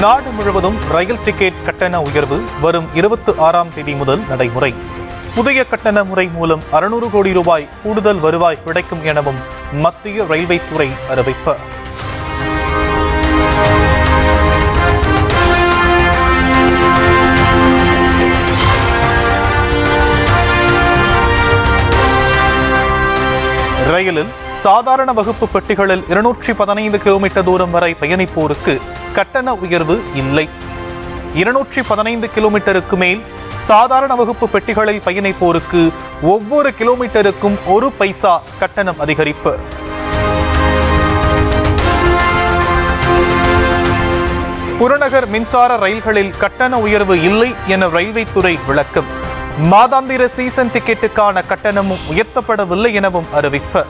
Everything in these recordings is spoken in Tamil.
நாடு முழுவதும் ரயில் டிக்கெட் கட்டண உயர்வு வரும் 26ஆம் தேதி முதல் நடைமுறை. புதிய கட்டண முறை மூலம் 600 கோடி ரூபாய் கூடுதல் வருவாய் கிடைக்கும் எனவும் மத்திய ரயில்வே துறை அறிவிப்பு. ரயிலில் சாதாரண வகுப்பு பெட்டிகளில் 215 கிலோமீட்டர் தூரம் வரை பயணிப்போருக்கு கட்டண உயர்வு இல்லை. 215 கிலோமீட்டருக்கு மேல் சாதாரண வகுப்பு பெட்டிகளில் பயணிப்போருக்கு ஒவ்வொரு கிலோமீட்டருக்கும் 1 பைசா கட்டணம் அதிகரிப்பு. புறநகர் மின்சார ரயில்களில் கட்டண உயர்வு இல்லை என ரயில்வே துறை விளக்கம். மாதாந்திர சீசன் டிக்கெட்டுக்கான கட்டணமும் உயர்த்தப்படவில்லை எனவும் அறிவிப்பு.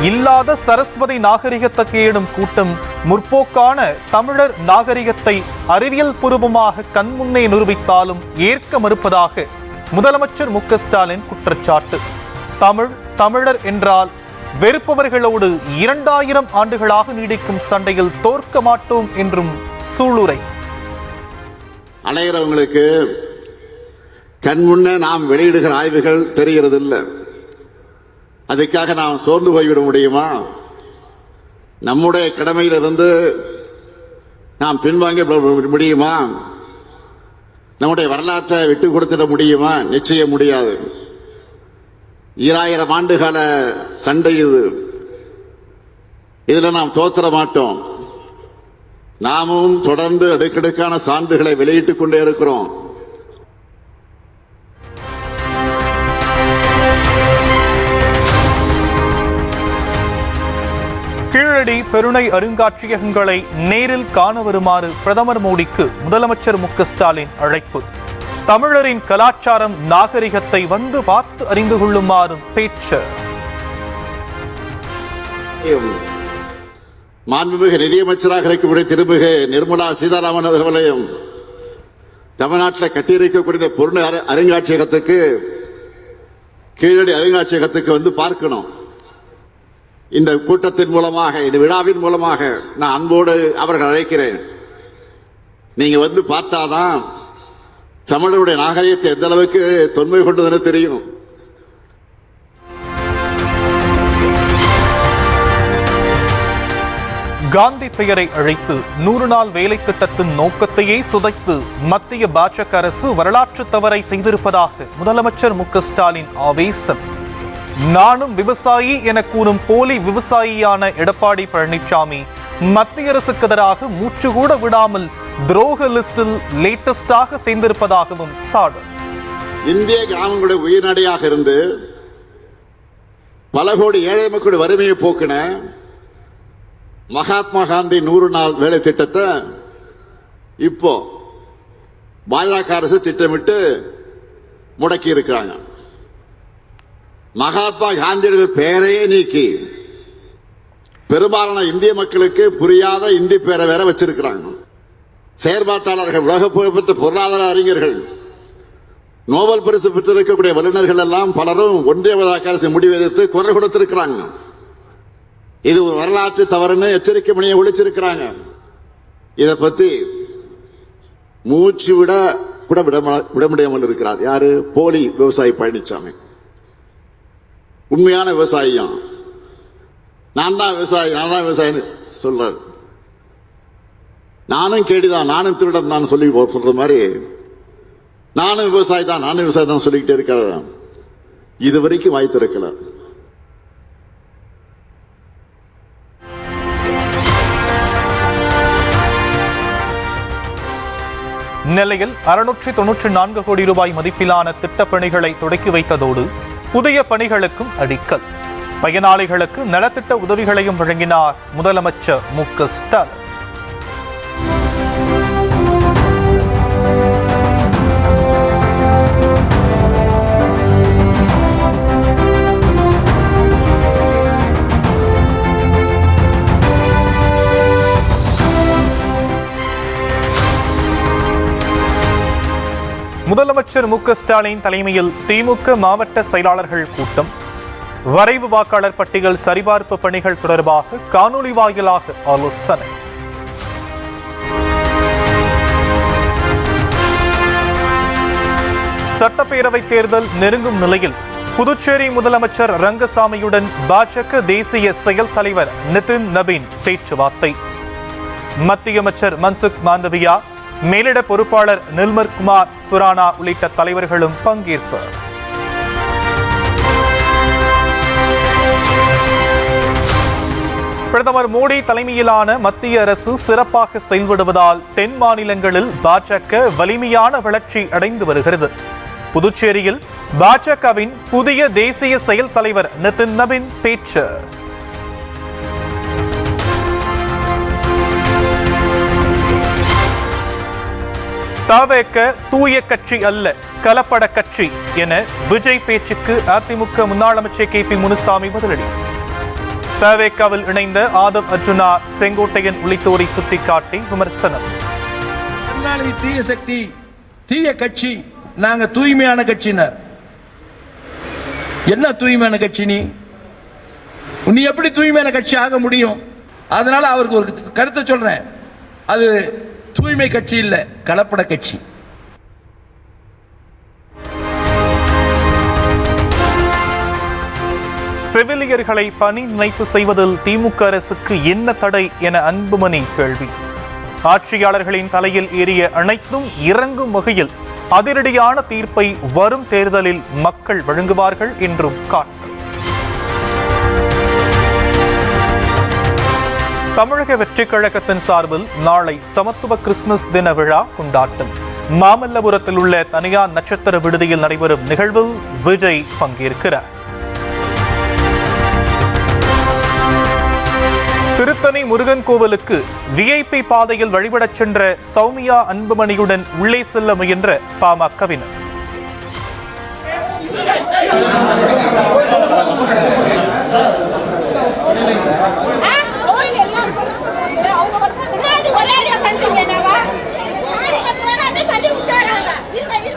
இல்லாத சரஸ்வதி நாகரிகத்தை தேடும் கூட்டம் முற்போக்கான தமிழர் நாகரிகத்தை அறிவியல் பூர்வமாக கண்முன்னே நிரூபித்தாலும் ஏற்க மறுப்பதாக முதலமைச்சர் மு க ஸ்டாலின் குற்றச்சாட்டு. தமிழர் என்றால் வெறுப்பவர்களோடு 2000 ஆண்டுகளாக நீடிக்கும் சண்டையில் தோற்க மாட்டோம் என்றும் சூளுரை. அலைகிறவங்களுக்கு கண்முன்ன நாம் வெளியிடுகிற ஆய்வுகள் தெரிகிறது இல்லை. அதுக்காக நாம் சோர்ந்து போய்விட முடியுமா? நம்முடைய கடமையிலிருந்து நாம் பின்வாங்க முடியுமா? நம்முடைய வரலாற்றை விட்டு கொடுத்துட முடியுமா? நிச்சயம் முடியாது. 2000 ஆண்டுகால சண்டை இது. இதுல நாம் தோற்ற மாட்டோம். நாமும் தொடர்ந்து அடுக்கடுக்கான சான்றுகளை வெளியிட்டுக் கொண்டே இருக்கிறோம். கீழடி பெருணை அருங்காட்சியகங்களை நேரில் காண வருமாறு பிரதமர் மோடிக்கு முதலமைச்சர் மு க ஸ்டாலின் அழைப்பு. தமிழரின் கலாச்சாரம் நாகரிகத்தை வந்து பார்த்து அறிந்து கொள்ளுமாறும் பேச்சு. மாண்புமிகு நிதியமைச்சராக இருக்கக்கூடிய திருமிகு நிர்மலா சீதாராமன் அவர்களையும் தமிழ்நாட்டில் கட்டியிருக்கக்கூடிய பொருள் அருங்காட்சியகத்துக்கு கீழடி அருங்காட்சியகத்துக்கு வந்து பார்க்கணும். இந்த கூட்டத்தின் மூலமாக, இந்த விழாவின் மூலமாக நான் அன்போடு அவர்கள் அழைக்கிறேன். நீங்க வந்து பார்த்தாதான் தமிழருடைய நாகரிகத்தை எந்த அளவுக்கு தொன்மை கொண்டதுன்னு தெரியும். காந்தி பெயரை அழைத்து 100 நாள் வேலை திட்டத்தின் நோக்கத்தையே சிதைத்து மத்திய பாஜக அரசு வரலாற்று தவறை செய்திருப்பதாக முதலமைச்சர் மு க ஸ்டாலின் ஆவேசம். நானும் விவசாயி என கூறும் போலி விவசாயியான எடப்பாடி பழனிசாமி மத்திய அரசுக்கு எதிராக மூச்சு கூட விடாமல் துரோக லிஸ்டில் லேட்டஸ்டாக சேர்ந்திருப்பதாகவும் சாடல். இந்திய கிராமங்களுடைய உயிர்நடையாக இருந்து பல கோடி ஏழை மக்களுடைய வறுமையை போக்கின மகாத்மா காந்தி 100 நாள் வேலை திட்டத்தை இப்போ பாஜக அரசு திட்டமிட்டு முடக்கி இருக்கிறாங்க. மகாத்மா காந்தியுடைய பெயரையே நீக்கி பெரும்பாலான இந்திய மக்களுக்கு புரியாத இந்தி பெயரை வேற வச்சிருக்கிறாங்க. செயற்பாட்டாளர்கள், உலக புகழ்பெற்ற பொருளாதார அறிஞர்கள், நோபல் பரிசு பெற்றிருக்கக்கூடிய வல்லுநர்கள் எல்லாம் பலரும் ஒன்றிய பாஜக அரசு முடிவு எதிர்த்து குரல் கொடுத்திருக்கிறாங்க. இது ஒரு வரலாற்று தவறுன்னு எச்சரிக்கை மணியை ஒழிச்சிருக்கிறாங்க. இதை பத்தி மூச்சு விட கூட விட முடியாமல் இருக்கிறார். யாரு? போலி விவசாயி பழனிசாமி. உண்மையான விவசாயியும் நான் தான் விவசாயின்னு சொல்றாரு. நானும் கேடிதான், நானும் திருடன் தான் சொல்லி சொல்ற மாதிரி நானும் விவசாயி தான் சொல்லிக்கிட்டே இருக்கிறத இது வரைக்கும் வாய் திறக்கல. நெல்லையில் 694 கோடி ரூபாய் மதிப்பிலான திட்டப் பணிகளை தொடக்கி வைத்ததோடு புதிய பணிகளுக்கும் அடிக்கல். பயனாளிகளுக்கு நலத்திட்ட உதவிகளையும் வழங்கினார் முதலமைச்சர் மு க ஸ்டாலின். முதலமைச்சர் மு க ஸ்டாலின் தலைமையில் திமுக மாவட்ட செயலாளர்கள் கூட்டம். வரைவு வாக்காளர் பட்டியல் சரிபார்ப்பு பணிகள் தொடர்பாக காணொலி வாயிலாக ஆலோசனை. சட்டப்பேரவை தேர்தல் நெருங்கும் நிலையில் புதுச்சேரி முதலமைச்சர் ரங்கசாமியுடன் பாஜக தேசிய செயல் தலைவர் நிதின் நபீன் பேச்சுவார்த்தை. மத்திய அமைச்சர் மன்சுக் மாண்டவியா, மேலிட பொறுப்பாளர் நிர்மல் குமார் சுரானா உள்ளிட்ட தலைவர்களும் பங்கேற்பு. பிரதமர் மோடி தலைமையிலான மத்திய அரசு சிறப்பாக செயல்படுவதால் தென் மாநிலங்களில் பாஜக வலிமையான வளர்ச்சி அடைந்து வருகிறது. புதுச்சேரியில் பாஜகவின் புதிய தேசிய செயல் தலைவர் நிதின் நபீன் பேச்சு. தவேக தூய கட்சி அல்ல, கலப்பட கட்சி என விஜய் பேச்சுக்கு அதிமுக முன்னாள் அமைச்சர் KP முனுசாமி பதிலடி. தவேகாவில் இணைந்த ஆதவ் அர்ஜுனா, செங்கோட்டையன் உள்ளிட்டோரை சுட்டிக்காட்டி விமர்சனம். தீய சக்தி, தீய கட்சி, நாங்க தூய்மையான கட்சியினர். என்ன தூய்மையான கட்சி? நீ எப்படி தூய்மையான கட்சி ஆக முடியும்? அதனால அவருக்கு ஒரு கருத்தை சொல்றேன், அது தூய்மை கட்சி இல்ல, கலப்பட கட்சி. செவிலியர்களை பணி நினைப்பு செய்வதில் திமுக அரசுக்கு என்ன தடை என அன்புமணி கேள்வி. ஆட்சியாளர்களின் தலையில் ஏறிய அனைத்தும் இறங்கும் வகையில் அதிரடியான தீர்ப்பை வரும் தேர்தலில் மக்கள் வழங்குவார்கள் என்றும் காட்டு. தமிழக வெற்றிக் கழகத்தின் சார்பில் நாளை சமத்துவ கிறிஸ்துமஸ் தின விழா கொண்டாட்டம். மாமல்லபுரத்தில் உள்ள தனியார் நட்சத்திர விடுதியில் நடைபெறும் நிகழ்வில் விஜய் பங்கேற்கிறார். திருத்தணி முருகன் கோவிலுக்கு VIP பாதையில் வழிபடச் சென்ற சௌமியா அன்புமணியுடன் உள்ளே செல்ல முயன்ற பாமகவினர்.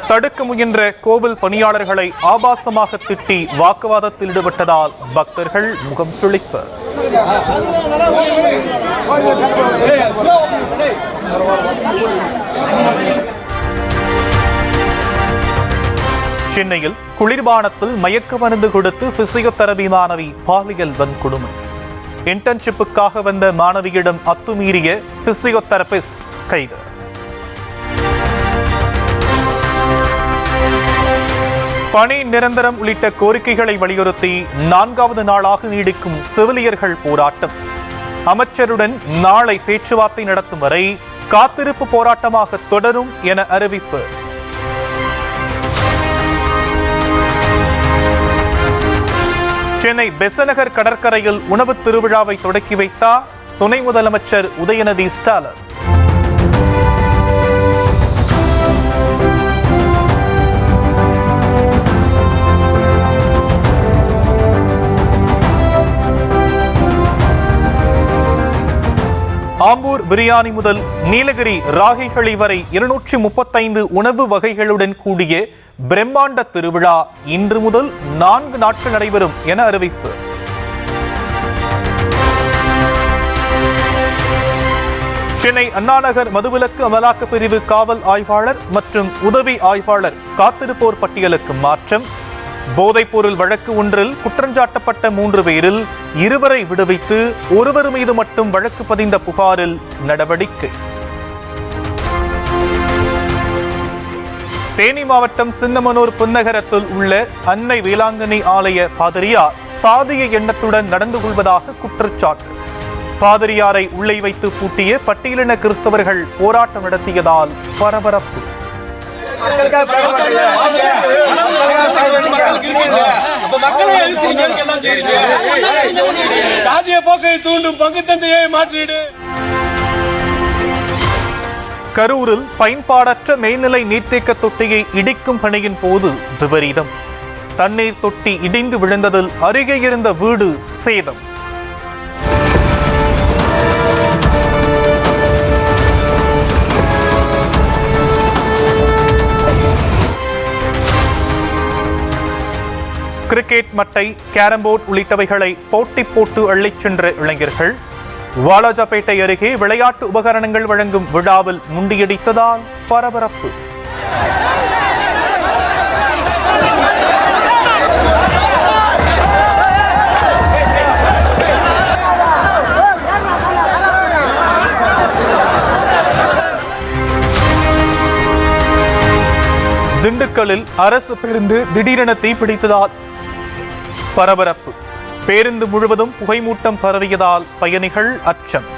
தடுக்க முயன்ற கோவில் பணியாளர்களை ஆபாசமாக திட்டி வாக்குவாதத்தில் ஈடுபட்டதால் பக்தர்கள் முகம் சுளிப்பு. சென்னையில் குளிர்பானத்தில் மயக்க மருந்து கொடுத்து பிசியோதெரபி மாணவி பாலியல் வன்கொடுமை. இன்டர்ன்ஷிப்புக்காக வந்த மாணவியிடம் அத்துமீறிய பிசியோதெரபிஸ்ட் கைது. பணி நிரந்தரம் உள்ளிட்ட கோரிக்கைகளை வலியுறுத்தி 4வது நாளாக நீடிக்கும் செவிலியர்கள் போராட்டம். அமைச்சருடன் நாளை பேச்சுவார்த்தை நடத்தும் வரை காத்திருப்பு போராட்டமாக தொடரும் என அறிவிப்பு. சென்னை பெசநகர் கடற்கரையில் உணவு திருவிழாவை தொடக்கி வைத்தார் துணை முதலமைச்சர் உதயநிதி ஸ்டாலின். ஆம்பூர் பிரியாணி முதல் நீலகிரி ராகிகளி வரை 235 உணவு வகைகளுடன் கூடிய பிரம்மாண்ட திருவிழா இன்று முதல் 4 நாட்கள் நடைபெறும் என அறிவிப்பு. சென்னை அண்ணாநகர் மதுவிலக்கு அமலாக்க பிரிவு காவல் ஆய்வாளர் மற்றும் உதவி ஆய்வாளர் காத்திருப்போர் பட்டியலுக்கு மாற்றம். போதைப்பொருள் வழக்கு ஒன்றில் குற்றஞ்சாட்டப்பட்ட 3 பேரில் 2 விடுவித்து 1 மீது மட்டும் வழக்கு பதிந்த புகாரில் நடவடிக்கை. தேனி மாவட்டம் சின்னமனூர் புன்னகரத்தில் உள்ள அன்னை வேளாங்கண்ணி ஆலய பாதிரியார் சாதிய எண்ணத்துடன் நடந்து கொள்வதாக குற்றச்சாட்டு. பாதிரியாரை உள்ளே வைத்து பூட்டிய பட்டியலின கிறிஸ்தவர்கள் போராட்டம் நடத்தியதால் பரபரப்பு. கரூரில் பயன்பாடற்ற மேல்நிலை நீர்த்தேக்க தொட்டியை இடிக்கும் பணியின் போது விபரீதம். தண்ணீர் தொட்டி இடிந்து விழுந்ததில் அருகே இருந்த வீடு சேதம். கிரிக்கெட் மட்டை, கேரம்போர்ட் உள்ளிட்டவைகளை போட்டி போட்டு அள்ளிச் சென்ற இளைஞர்கள் வாலாஜாபேட்டை அருகே விளையாட்டு உபகரணங்கள் வழங்கும் விழாவில் முண்டியடித்ததால் பரபரப்பு. திண்டுக்கல்லில் அரசு பேருந்து திடீரென தீப்பிடித்ததால் பரபரப்பு. பேருந்து முழுவதும் புகைமூட்டம் பரவியதால் பயணிகள் அச்சம்.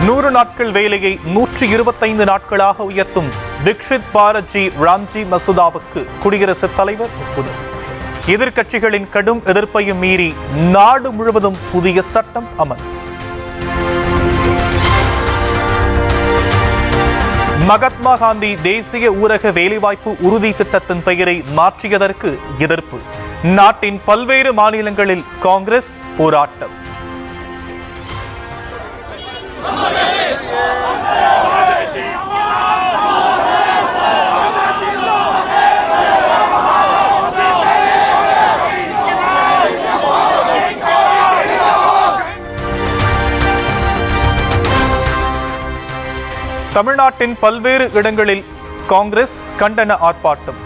நூறு நாட்கள் வேலையை 125 நாட்களாக உயர்த்தும் தீக்ஷித் பாரத்ஜி ராம்ஜி மசோதாவுக்கு குடியரசுத் தலைவர் ஒப்புதல். எதிர்க்கட்சிகளின் கடும் எதிர்ப்பையும் மீறி நாடு முழுவதும் புதிய சட்டம் அமல். மகாத்மா காந்தி தேசிய ஊரக வேலைவாய்ப்பு உறுதி திட்டத்தின் பெயரை மாற்றியதற்கு எதிர்ப்பு. நாட்டின் பல்வேறு மாநிலங்களில் காங்கிரஸ் போராட்டம். தமிழ்நாட்டின் பல்வேறு இடங்களில் காங்கிரஸ் கண்டன ஆர்ப்பாட்டம்.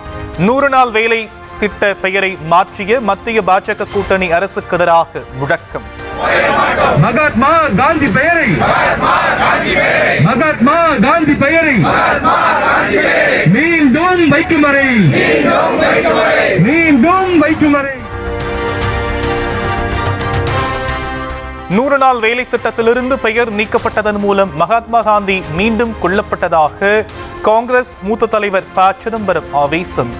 100 நாள் வேலை திட்ட பெயரை மாற்றிய மத்திய பாஜக கூட்டணி அரசுக்கு எதிராக முழக்கம். மகாத்மா காந்தி பெயரை மீண்டும் வைக்கும் வரை 100 நாள் வேலை திட்டத்திலிருந்து பெயர் நீக்கப்பட்டதன் மூலம் மகாத்மா காந்தி மீண்டும் கொல்லப்பட்டதாக காங்கிரஸ் மூத்த தலைவர் ப. சிதம்பரம் ஆவேசம்.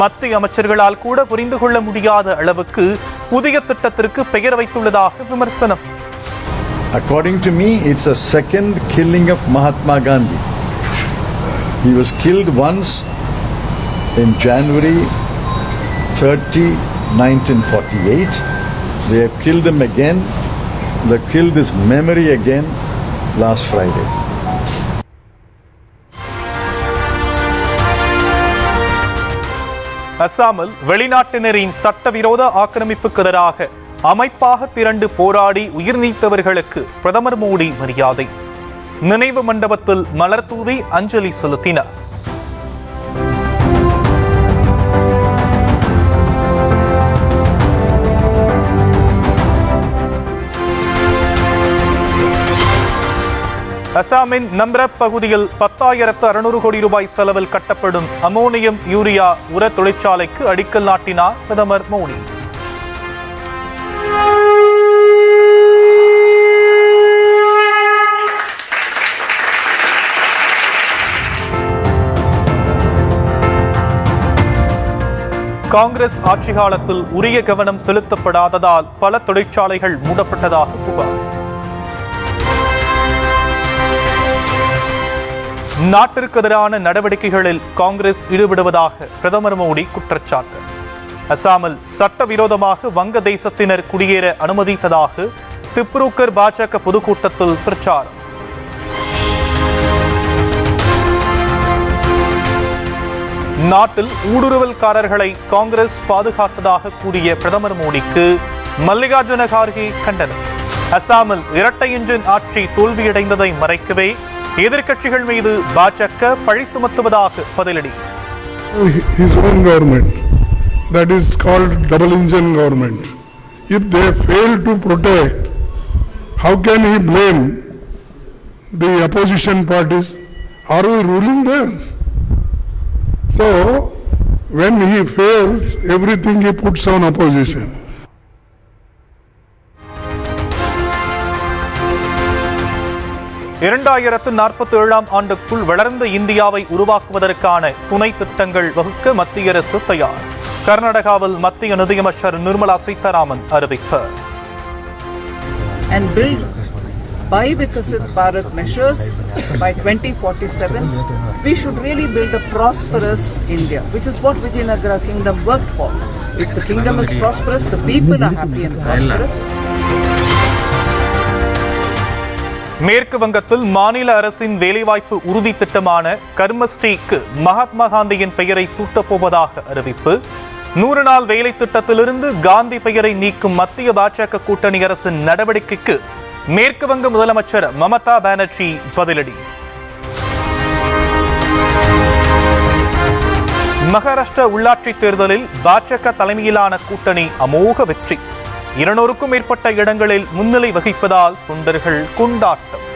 மத்திய அமைச்சர்களால் கூட புரிந்து கொள்ள முடியாத அளவுக்கு புதிய திட்டத்திற்கு பெயர் வைத்துள்ளதாக விமர்சனம். According to me, it's a second killing of Mahatma Gandhi. He was killed once in January 30, 1948. They have killed him again. They killed his memory again last Friday. அசாமில் வெளிநாட்டினரின் சட்டவிரோத ஆக்கிரமிப்புக்கு எதிராக அமைப்பாக திரண்டு போராடி உயிர் நீத்தவர்களுக்கு பிரதமர் மோடி மரியாதை. நினைவு மண்டபத்தில் மலர் தூவி அஞ்சலி செலுத்தினார். அசாமின் நம்ரப் பகுதியில் 10,600 கோடி ரூபாய் செலவில் கட்டப்படும் அமோனியம் யூரியா உர தொழிற்சாலைக்கு அடிக்கல் நாட்டினார் பிரதமர் மோடி. காங்கிரஸ் ஆட்சி காலத்தில் உரிய கவனம் செலுத்தப்படாததால் பல தொழிற்சாலைகள் மூடப்பட்டதாக புகார். நாட்டிற்கு எதிரான நடவடிக்கைகளில் காங்கிரஸ் ஈடுபடுவதாக பிரதமர் மோடி குற்றச்சாட்டு. அசாமில் சட்டவிரோதமாக வங்கதேசத்தினர் குடியேற அனுமதித்ததாக திப்ருகர் பாஜக பொதுக்கூட்டத்தில் பிரச்சாரம். நாட்டில் ஊடுருவல்காரர்களை காங்கிரஸ் பாதுகாத்ததாக கூறிய பிரதமர் மோடிக்கு மல்லிகார்ஜுன கார்கே கண்டனம். அசாமில் இரட்டை என்ஜின் ஆட்சி தோல்வியடைந்ததை மறைக்கவே எதிர்க்கட்சிகள் மீது பாஜக பழி சுமத்துவதாக பதிலடி. His own government, that is called double engine government, if they fail to protect, how can he blame the opposition parties? Are we ruling them? So when he fails, everything he puts on opposition. 2047 ஆண்டுக்குள் வளர்ந்த இந்தியாவை உருவாக்குவதற்கான துணை திட்டங்கள் வகுக்க மத்திய அரசு தயார். கர்நாடகாவில் மத்திய நிதியமைச்சர் நிர்மலா சீதாராமன் அறிவிப்பு. And build by Viksit Bharat measures by 2047, we should really build a prosperous India, which is what Vijayanagara kingdom worked for. If the kingdom is prosperous, the people are happy and prosperous. மேற்கு வங்கத்தில் மாநில அரசின் வேலைவாய்ப்பு உறுதி திட்டமான கர்மஸ்ரீக்கு மகாத்மா காந்தியின் பெயரை சூட்டப்போவதாக அறிவிப்பு. 100 நாள் வேலை திட்டத்திலிருந்து காந்தி பெயரை நீக்கும் மத்திய பாஜக கூட்டணி அரசின் நடவடிக்கைக்கு மேற்கு வங்க முதலமைச்சர் மமதா பானர்ஜி பதிலடி. மகாராஷ்டிரா உள்ளாட்சி தேர்தலில் பாஜக தலைமையிலான கூட்டணி அமோக வெற்றி. 200க்கும் மேற்பட்ட இடங்களில் முன்னிலை வகிப்பதால் தொண்டர்கள் கொண்டாட்டம்.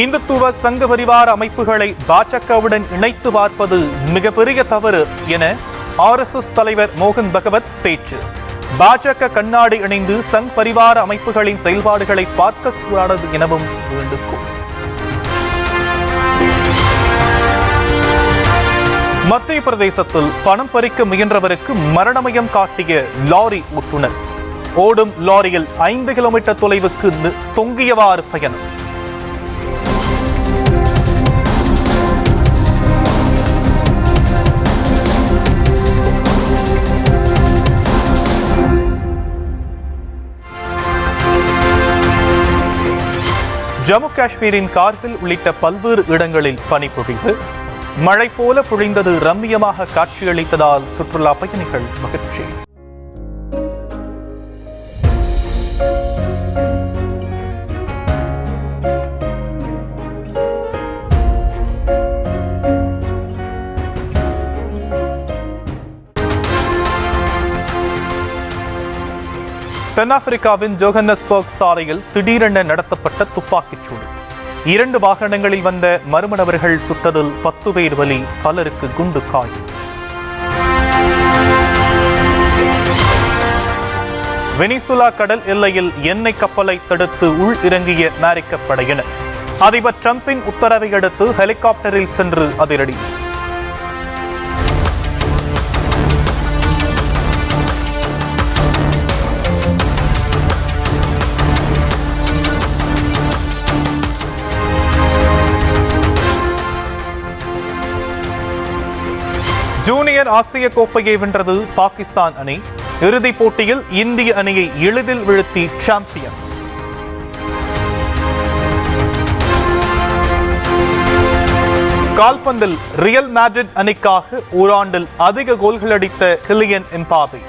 இந்துத்துவ சங்க பரிவார அமைப்புகளை பாஜகவுடன் இணைத்து பார்ப்பது மிகப்பெரிய தவறு என RSS தலைவர் மோகன் பகவத் பேச்சு. பாஜக கண்ணாடி இணைந்து சங் பரிவார அமைப்புகளின் செயல்பாடுகளை பார்க்கக்கூடாது எனவும் வேண்டுகோள். மத்திய பிரதேசத்தில் பணம் பறிக்க முயன்றவருக்கு மரணமயம் காட்டிய லாரி ஓட்டுநர். ஓடும் லாரியில் 5 கிலோமீட்டர் தொலைவுக்கு தொங்கியவாறு பயணம். ஜம்மு காஷ்மீரின் கார்கில் உள்ளிட்ட பல்வேறு இடங்களில் பனிப்பொழிவு. மழை போல பொழிந்தது ரம்மியமாக காட்சியளித்ததால் சுற்றுலா பயணிகள் மகிழ்ச்சி. தென்னாப்பிரிக்காவின் ஜோஹன்னஸ்பர்க் சாலையில் திடீரென நடத்தப்பட்ட துப்பாக்கிச்சூடு. 2 வாகனங்களில் வந்த மர்ம நபர்கள் சுட்டதில் 10 பேர் பலி, பலருக்கு குண்டு காயம். வெனிசுலா கடல் எல்லையில் எண்ணெய் கப்பலை தடுத்து உள் இறங்கிய அமெரிக்க படையினர். அதிபர் டிரம்பின் உத்தரவை அடுத்து ஹெலிகாப்டரில் சென்று அதிரடி. ஜூனியர் ஆசிய கோப்பையை வென்றது பாகிஸ்தான் அணி. இறுதிப் போட்டியில் இந்திய அணியை எளிதில் வீழ்த்தி சாம்பியன். கால்பந்தில் ரியல் மேட்ரிட் அணிக்காக ஓராண்டில் அதிக கோல்கள் அடித்த கிலியன் எம்பாபே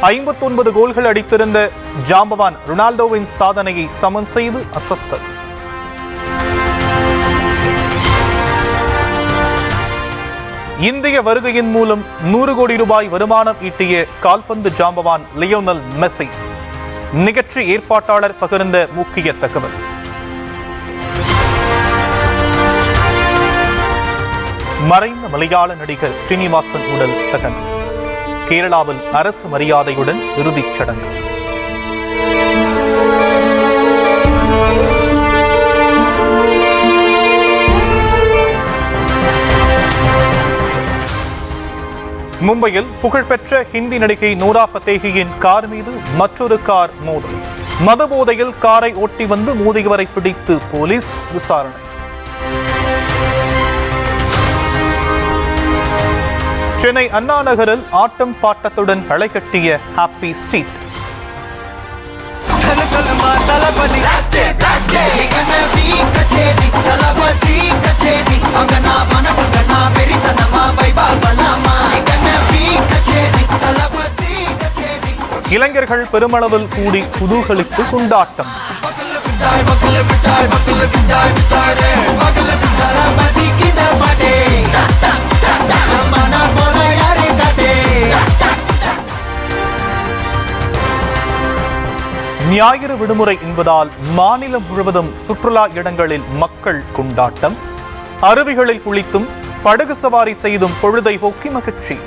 59 கோல்கள் அடித்திருந்த ஜாம்பவான் ரொனால்டோவின் சாதனையை சமன் செய்து அசத்தல். இந்திய வருகையின் மூலம் 100 கோடி ரூபாய் வருமானம் ஈட்டிய கால்பந்து ஜாம்பவான் லியோனல் மெஸ்ஸி. நிகழ்ச்சி ஏற்பாட்டாளர் பகிர்ந்த முக்கிய தகவல். மறைந்த மலையாள நடிகர் ஸ்ரீனிவாசன் உடல் தகனம். கேரளாவில் அரசு மரியாதையுடன் இறுதிச் சடங்கு. மும்பையில் புகழ்பெற்ற ஹிந்தி நடிகை நூரா ஃபத்தேகியின் கார் மீது மற்றொரு கார் மோதல். மதுபோதையில் காரை ஓட்டி வந்து மோதியவரை பிடித்து போலீஸ் விசாரணை. சென்னை அண்ணா நகரில் ஆட்டம் பாட்டத்துடன் களைகட்டிய ஹாப்பி ஸ்ட்ரீட். இளைஞர்கள் பெருமளவில் கூடி குதூகலித்து கொண்டாட்டம். ஞாயிறு விடுமுறை என்பதால் மாநிலம் முழுவதும் சுற்றுலா இடங்களில் மக்கள் கொண்டாட்டம். அருவிகளில் குளித்தும் படகு சவாரி செய்தும் பொழுதை போக்கி மகிழ்ச்சி.